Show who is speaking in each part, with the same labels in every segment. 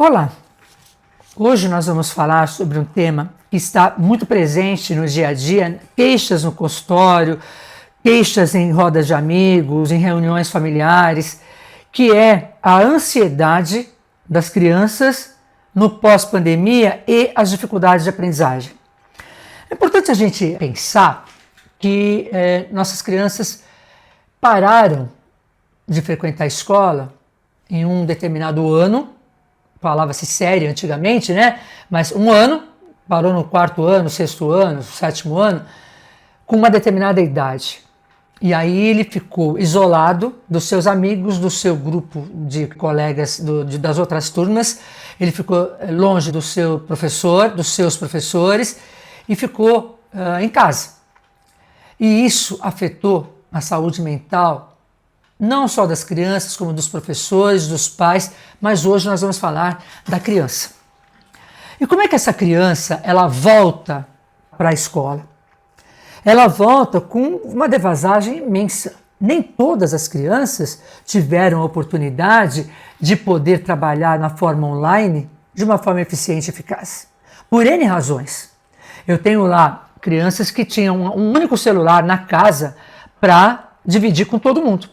Speaker 1: Olá! Hoje nós vamos falar sobre um tema que está muito presente no dia a dia, queixas no consultório, queixas em rodas de amigos, em reuniões familiares, que é a ansiedade das crianças no pós-pandemia e as dificuldades de aprendizagem. É importante a gente pensar que nossas crianças pararam de frequentar a escola em um determinado ano, falava-se série antigamente, né? Mas um ano, parou no 4º ano, 6º ano, 7º ano, com uma determinada idade. E aí ele ficou isolado dos seus amigos, do seu grupo de colegas das outras turmas, ele ficou longe do seu professor, dos seus professores, e ficou em casa. E isso afetou a saúde mental não só das crianças, como dos professores, dos pais, mas hoje nós vamos falar da criança. E como é que essa criança ela volta para a escola? Ela volta com uma defasagem imensa. Nem todas as crianças tiveram a oportunidade de poder trabalhar na forma online de uma forma eficiente e eficaz. Por N razões. Eu tenho lá crianças que tinham um único celular na casa para dividir com todo mundo.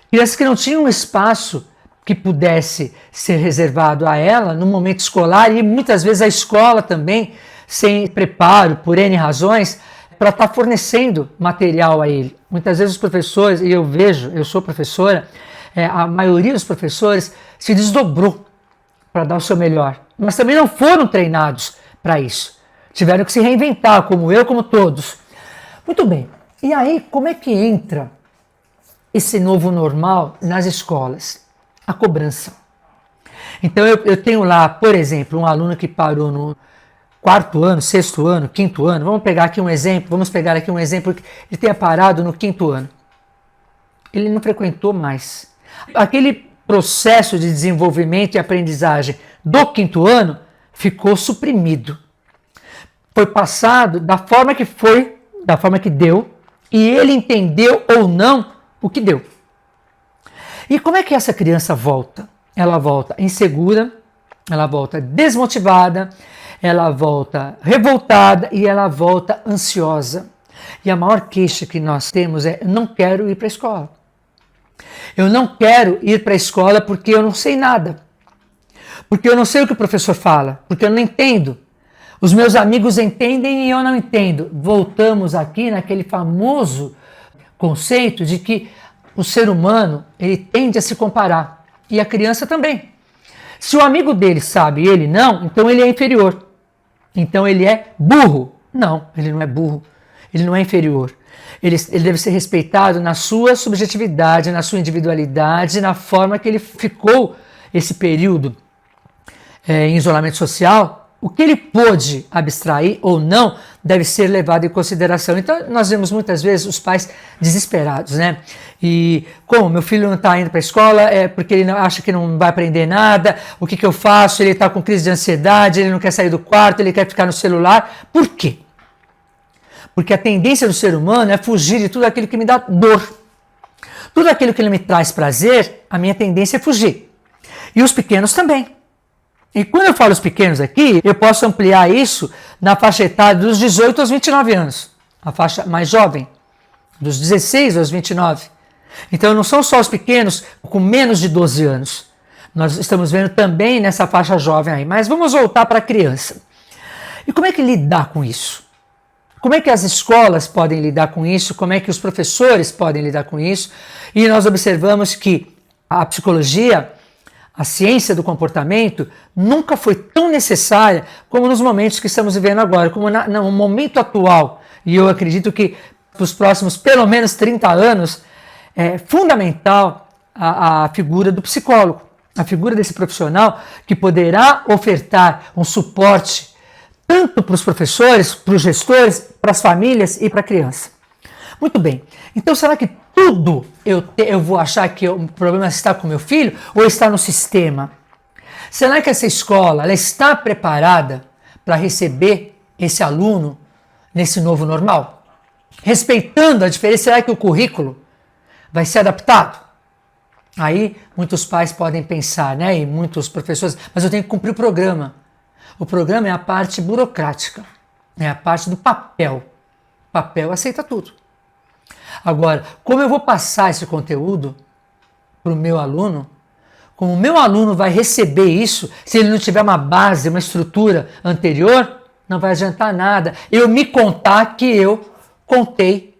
Speaker 1: Crianças que não tinham um espaço que pudesse ser reservado a ela no momento escolar e muitas vezes a escola também, sem preparo, por N razões, para estar fornecendo material a ele. Muitas vezes os professores, e eu vejo, eu sou professora, a maioria dos professores se desdobrou para dar o seu melhor, mas também não foram treinados para isso. Tiveram que se reinventar, como eu, como todos. Muito bem, e aí como é que entra esse novo normal nas escolas? A cobrança. Então eu tenho lá, por exemplo, um aluno que parou no 4º ano, 6º ano, 5º ano. Vamos pegar aqui um exemplo que ele tenha parado no 5º ano. Ele não frequentou mais. Aquele processo de desenvolvimento e aprendizagem do 5º ano ficou suprimido. Foi passado da forma que foi, da forma que deu, e ele entendeu ou não o que deu. E como é que essa criança volta? Ela volta insegura, ela volta desmotivada, ela volta revoltada e ela volta ansiosa. E a maior queixa que nós temos é: eu não quero ir para a escola. Eu não quero ir para a escola porque eu não sei nada. Porque eu não sei o que o professor fala, porque eu não entendo. Os meus amigos entendem e eu não entendo. Voltamos aqui naquele famoso conceito de que o ser humano ele tende a se comparar, e a criança também. Se o amigo dele sabe e ele não, então ele é inferior. Então ele é burro. Não, ele não é burro. Ele não é inferior. Ele deve ser respeitado na sua subjetividade, na sua individualidade, na forma que ele ficou esse período em isolamento social. O que ele pôde abstrair ou não deve ser levado em consideração. Então, nós vemos muitas vezes os pais desesperados, né? E como meu filho não está indo para a escola, é porque ele acha que não vai aprender nada, o que eu faço? Ele está com crise de ansiedade, ele não quer sair do quarto, ele quer ficar no celular. Por quê? Porque a tendência do ser humano é fugir de tudo aquilo que me dá dor. Tudo aquilo que me traz prazer, a minha tendência é fugir. E os pequenos também. E quando eu falo os pequenos aqui, eu posso ampliar isso na faixa etária dos 18 aos 29 anos. A faixa mais jovem, dos 16 aos 29. Então não são só os pequenos com menos de 12 anos. Nós estamos vendo também nessa faixa jovem aí. Mas vamos voltar para a criança. E como é que lidar com isso? Como é que as escolas podem lidar com isso? Como é que os professores podem lidar com isso? E nós observamos que a psicologia, a ciência do comportamento, nunca foi tão necessária como nos momentos que estamos vivendo agora, como no momento atual. E eu acredito que para os próximos pelo menos 30 anos é fundamental a figura do psicólogo, a figura desse profissional que poderá ofertar um suporte tanto para os professores, para os gestores, para as famílias e para a criança. Muito bem, então será que tudo eu vou achar que o problema está com meu filho ou está no sistema? Será que essa escola ela está preparada para receber esse aluno nesse novo normal? Respeitando a diferença, será que o currículo vai ser adaptado? Aí muitos pais podem pensar, né, e muitos professores, mas eu tenho que cumprir o programa. O programa é a parte burocrática, é a parte do papel. O papel aceita tudo. Agora, como eu vou passar esse conteúdo para o meu aluno, como o meu aluno vai receber isso, se ele não tiver uma base, uma estrutura anterior, não vai adiantar nada. Eu me contar que eu contei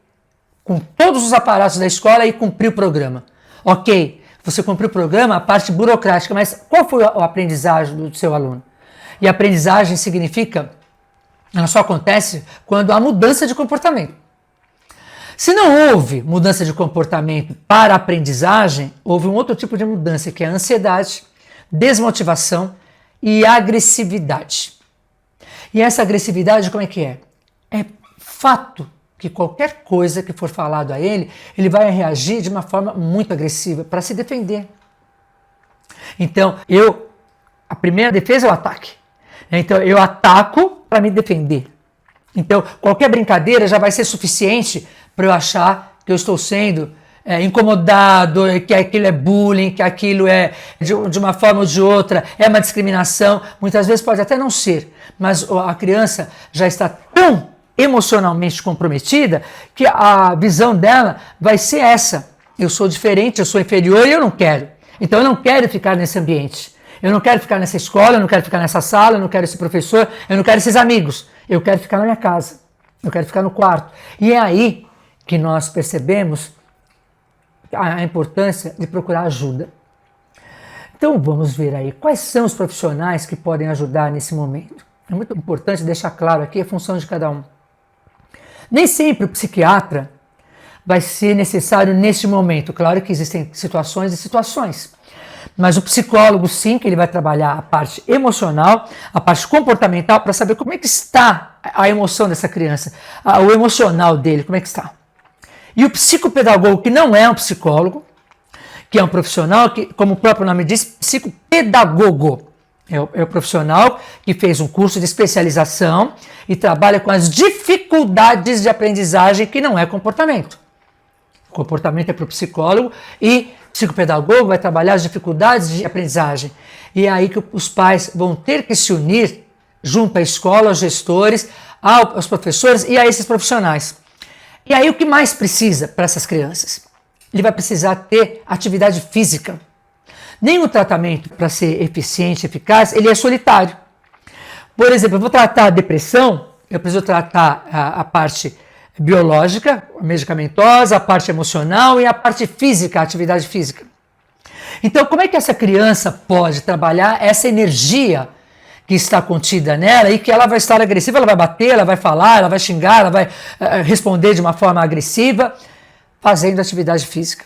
Speaker 1: com todos os aparatos da escola e cumpri o programa. Ok, você cumpriu o programa, a parte burocrática, mas qual foi a aprendizagem do seu aluno? E a aprendizagem significa, ela só acontece quando há mudança de comportamento. Se não houve mudança de comportamento para a aprendizagem, houve um outro tipo de mudança, que é a ansiedade, desmotivação e agressividade. E essa agressividade, como é que é? É fato que qualquer coisa que for falado a ele, ele vai reagir de uma forma muito agressiva para se defender. Então, a primeira defesa é o ataque. Então, eu ataco para me defender. Então, qualquer brincadeira já vai ser suficiente para eu achar que eu estou sendo incomodado, que aquilo é bullying, que aquilo é, de uma forma ou de outra, é uma discriminação. Muitas vezes pode até não ser, mas a criança já está tão emocionalmente comprometida que a visão dela vai ser essa. Eu sou diferente, eu sou inferior e eu não quero. Então eu não quero ficar nesse ambiente. Eu não quero ficar nessa escola, eu não quero ficar nessa sala, eu não quero esse professor, eu não quero esses amigos. Eu quero ficar na minha casa, eu quero ficar no quarto. E é aí que nós percebemos a importância de procurar ajuda. Então vamos ver aí quais são os profissionais que podem ajudar nesse momento. É muito importante deixar claro aqui a função de cada um. Nem sempre o psiquiatra vai ser necessário neste momento. Claro que existem situações e situações. Mas o psicólogo, sim, que ele vai trabalhar a parte emocional, a parte comportamental, para saber como é que está a emoção dessa criança, o emocional dele, como é que está. E o psicopedagogo, que não é um psicólogo, que é um profissional, que, como o próprio nome diz, psicopedagogo. É o profissional que fez um curso de especialização e trabalha com as dificuldades de aprendizagem, que não é comportamento. O comportamento é para o psicólogo e o psicopedagogo vai trabalhar as dificuldades de aprendizagem. E é aí que os pais vão ter que se unir junto à escola, aos gestores, aos professores e a esses profissionais. E aí o que mais precisa para essas crianças? Ele vai precisar ter atividade física. Nenhum tratamento, para ser eficiente, eficaz, ele é solitário. Por exemplo, eu vou tratar a depressão, eu preciso tratar a parte biológica, medicamentosa, a parte emocional e a parte física, a atividade física. Então, como é que essa criança pode trabalhar essa energia que está contida nela e que ela vai estar agressiva, ela vai bater, ela vai falar, ela vai xingar, ela vai responder de uma forma agressiva, fazendo atividade física.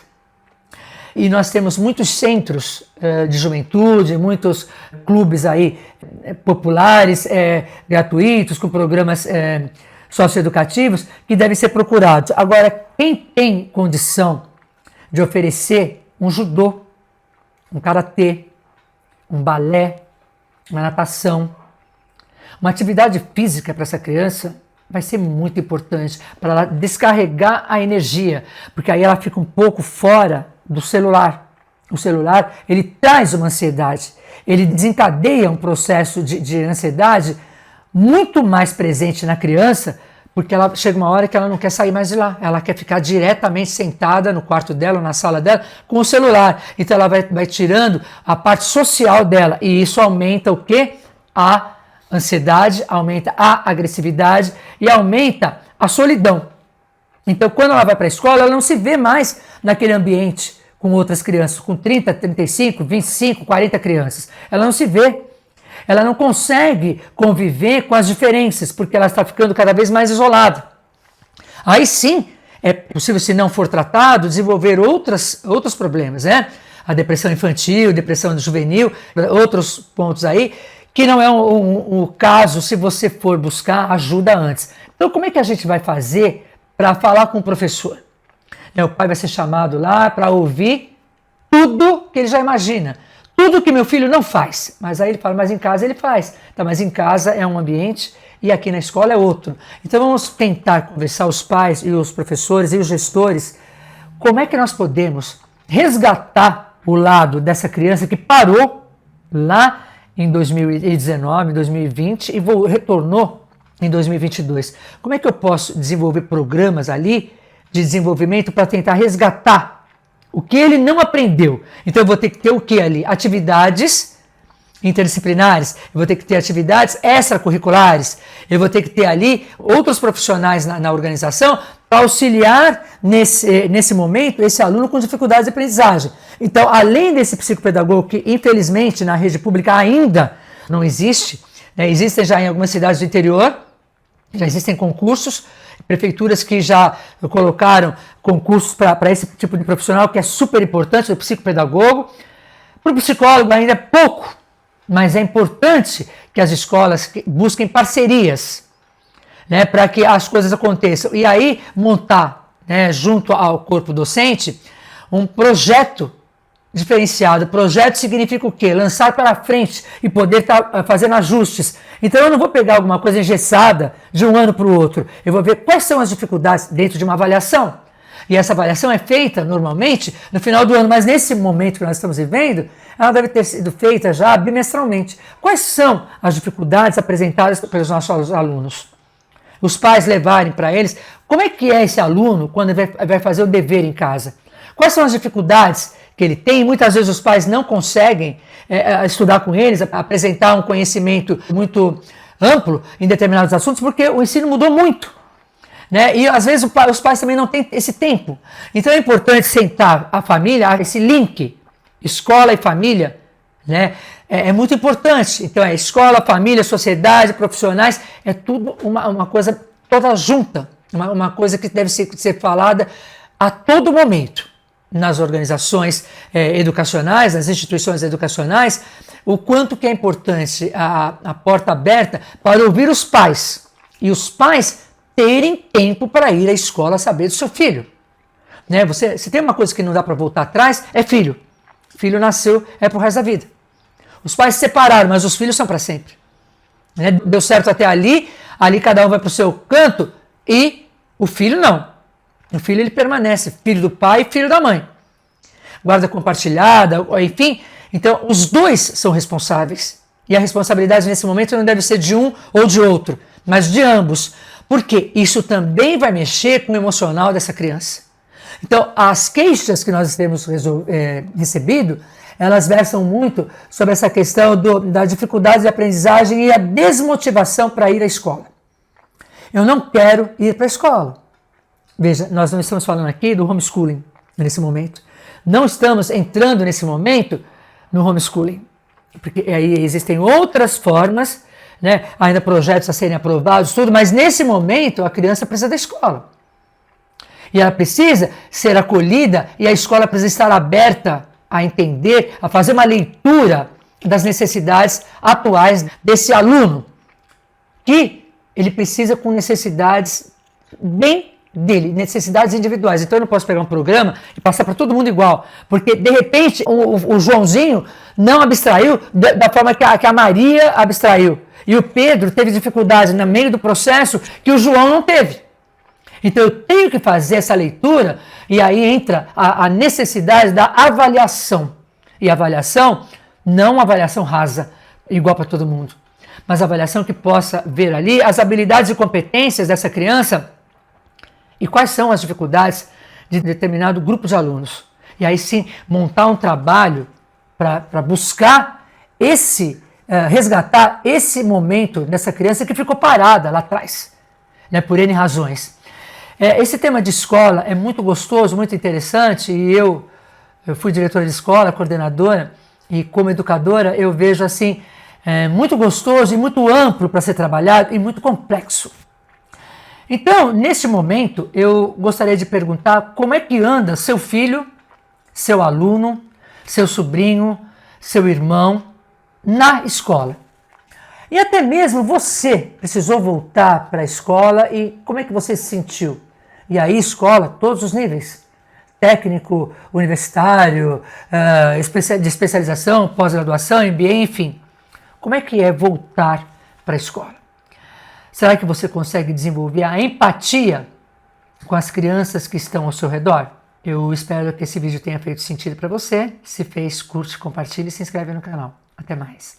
Speaker 1: E nós temos muitos centros de juventude, muitos clubes aí populares, gratuitos, com programas socioeducativos, que devem ser procurados. Agora, quem tem condição de oferecer um judô, um karatê, um balé, uma natação, uma atividade física para essa criança, vai ser muito importante para ela descarregar a energia, porque aí ela fica um pouco fora do celular. O celular, ele traz uma ansiedade, ele desencadeia um processo de ansiedade muito mais presente na criança, porque ela chega uma hora que ela não quer sair mais de lá, ela quer ficar diretamente sentada no quarto dela, na sala dela, com o celular. Então ela vai tirando a parte social dela, e isso aumenta o quê? A ansiedade, aumenta a agressividade e aumenta a solidão. Então quando ela vai para a escola, ela não se vê mais naquele ambiente com outras crianças, com 30, 35, 25, 40 crianças. Ela não se vê. Ela não consegue conviver com as diferenças, porque ela está ficando cada vez mais isolada. Aí sim, é possível, se não for tratado, desenvolver outros problemas, né? A depressão infantil, depressão juvenil, outros pontos aí, que não é o caso se você for buscar ajuda antes. Então, como é que a gente vai fazer para falar com o professor? O pai vai ser chamado lá para ouvir tudo que ele já imagina. Tudo que meu filho não faz. Mas aí ele fala, mas em casa ele faz. Tá, mas em casa é um ambiente e aqui na escola é outro. Então vamos tentar conversar, os pais e os professores e os gestores, como é que nós podemos resgatar o lado dessa criança que parou lá em 2019, 2020 e retornou em 2022. Como é que eu posso desenvolver programas ali de desenvolvimento para tentar resgatar o que ele não aprendeu? Então eu vou ter que ter o que ali? Atividades interdisciplinares, eu vou ter que ter atividades extracurriculares, eu vou ter que ter ali outros profissionais na organização para auxiliar nesse momento esse aluno com dificuldades de aprendizagem. Então, além desse psicopedagogo que infelizmente na rede pública ainda não existe, né, existem já em algumas cidades do interior, já existem concursos, prefeituras que já colocaram concursos para esse tipo de profissional que é super importante, o psicopedagogo. Para o psicólogo ainda é pouco, mas é importante que as escolas busquem parcerias, né, para que as coisas aconteçam. E aí montar, né, junto ao corpo docente, um projeto diferenciado. Projeto significa o quê? Lançar para frente e poder estar fazendo ajustes. Então eu não vou pegar alguma coisa engessada de um ano para o outro. Eu vou ver quais são as dificuldades dentro de uma avaliação. E essa avaliação é feita, normalmente, no final do ano, mas nesse momento que nós estamos vivendo, ela deve ter sido feita já bimestralmente. Quais são as dificuldades apresentadas pelos nossos alunos? Os pais levarem para eles, como é que é esse aluno quando vai fazer o dever em casa? Quais são as dificuldades que ele tem? Muitas vezes os pais não conseguem estudar com eles, apresentar um conhecimento muito amplo em determinados assuntos, porque o ensino mudou muito. Né? E às vezes os pais também não têm esse tempo. Então é importante sentar a família, esse link, escola e família, né? É muito importante. Então é escola, família, sociedade, profissionais, é tudo uma coisa toda junta, uma coisa que deve ser falada a todo momento nas organizações educacionais, nas instituições educacionais, o quanto que é importante a porta aberta para ouvir os pais. E os pais terem tempo para ir à escola saber do seu filho. Né? Se tem uma coisa que não dá para voltar atrás, é filho. Filho nasceu, é pro resto da vida. Os pais se separaram, mas os filhos são para sempre. Né? Deu certo até ali cada um vai para o seu canto, e o filho não. O filho ele permanece, filho do pai e filho da mãe. Guarda compartilhada, enfim. Então, os dois são responsáveis. E a responsabilidade nesse momento não deve ser de um ou de outro, mas de ambos. Porque isso também vai mexer com o emocional dessa criança. Então, as queixas que nós temos recebido, elas versam muito sobre essa questão da dificuldade de aprendizagem e a desmotivação para ir à escola. Eu não quero ir para a escola. Veja, nós não estamos falando aqui do homeschooling nesse momento. Não estamos entrando nesse momento no homeschooling. Porque aí existem outras formas, né? Ainda projetos a serem aprovados, tudo, mas nesse momento a criança precisa da escola. E ela precisa ser acolhida e a escola precisa estar aberta a entender, a fazer uma leitura das necessidades atuais desse aluno, que ele precisa com necessidades bem dele, necessidades individuais. Então eu não posso pegar um programa e passar para todo mundo igual, porque de repente o Joãozinho não abstraiu da forma que a Maria abstraiu. E o Pedro teve dificuldade no meio do processo que o João não teve. Então eu tenho que fazer essa leitura e aí entra a necessidade da avaliação. E avaliação, não avaliação rasa, igual para todo mundo, mas avaliação que possa ver ali as habilidades e competências dessa criança e quais são as dificuldades de determinado grupo de alunos. E aí sim, montar um trabalho para buscar resgatar esse momento dessa criança que ficou parada lá atrás, né, por N razões. Esse tema de escola é muito gostoso, muito interessante, e eu fui diretora de escola, coordenadora, e como educadora eu vejo assim, muito gostoso e muito amplo para ser trabalhado e muito complexo. Então, nesse momento, eu gostaria de perguntar como é que anda seu filho, seu aluno, seu sobrinho, seu irmão na escola. E até mesmo você precisou voltar para a escola e como é que você se sentiu? E aí, escola, todos os níveis, técnico, universitário, de especialização, pós-graduação, MBA, enfim. Como é que é voltar para a escola? Será que você consegue desenvolver a empatia com as crianças que estão ao seu redor? Eu espero que esse vídeo tenha feito sentido para você. Se fez, curte, compartilhe e se inscreve no canal. Até mais.